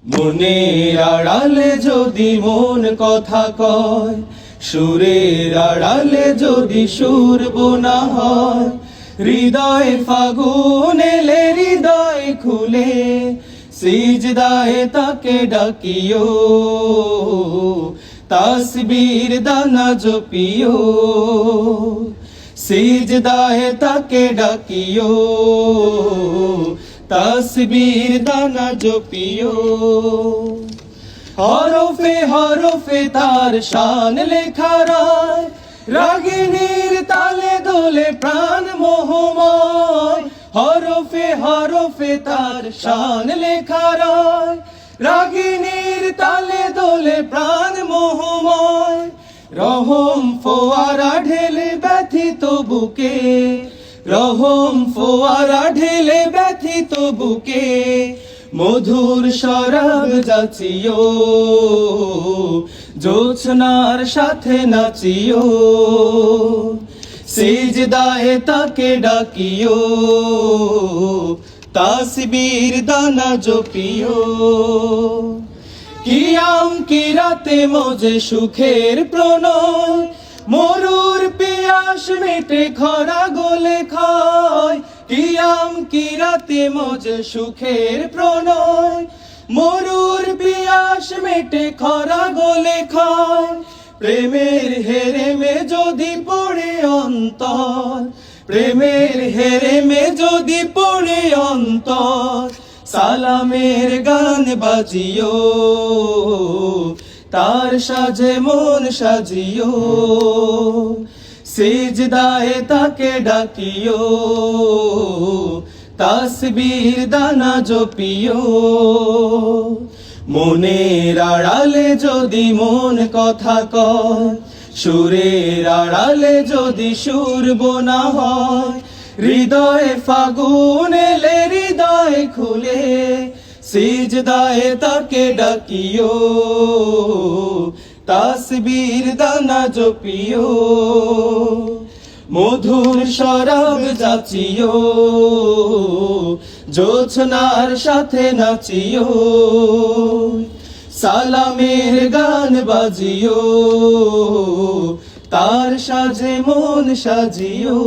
মনের আড়ালে যদি মন কথা কয়, সুরের আড়ালে যদি সুর বোনা হয়, হৃদয় ফাগুন এলে হৃদয় খুলে সিজদায় তাকে ডাকিও, তাসবীর দানা জপিও, সিজদায় তাকে ডাকিও, তাসবীর দানা জপিও। হরফে হরফে তার শান লেখা রায়, রাগিনীর তালে দোলে প্রাণ মোহময়। হরফে হরফে তার শান লেখা রায়, রাগিনীর তালে দোলে প্রাণ মোহময়। রহম ফোয়ারা ঢেলে ব্যথিত বুকে, রহম ফোয়ারা ঢেলে ব্যথিত বুকে, মধুর শরাব যাচিও, জোছনার সাথে নাচিও, সিজদায় তাকে ডাকিও, তাসবীর দানা জপিও। কিয়াম কিরাতে মজে সুখের প্রণয়, মরুর পিয়াস মেটে খরা গলে খায়। কিয়াম কিরাতে মজে সুখের প্রণয়, মরুর পিয়াস মেটে খরা গলে খায়। প্রেমের হেরেমে যদি পড়ে অন্তর, প্রেমের হেরেমে যদি পড়ে অন্তর, সালামের গান বাজিও, তার সাজে মন সাজিও, সিজদায় তাকে ডাকিও, তাসবীর দানা জপিও। মনের আড়ালে যদি মন কথা কয়, সুরের আড়ালে যদি সুর বোনা হয়, হৃদয় ফাগুন এলে হৃদয় খুলে সিজদায় তাকে ডাকিও, তাসবীর দানা জপিও, মধুর শরাব যাচিও, জোছনার সাথে নাচিও, সালামের গান বাজিও, তার সাজে মন সাজিও।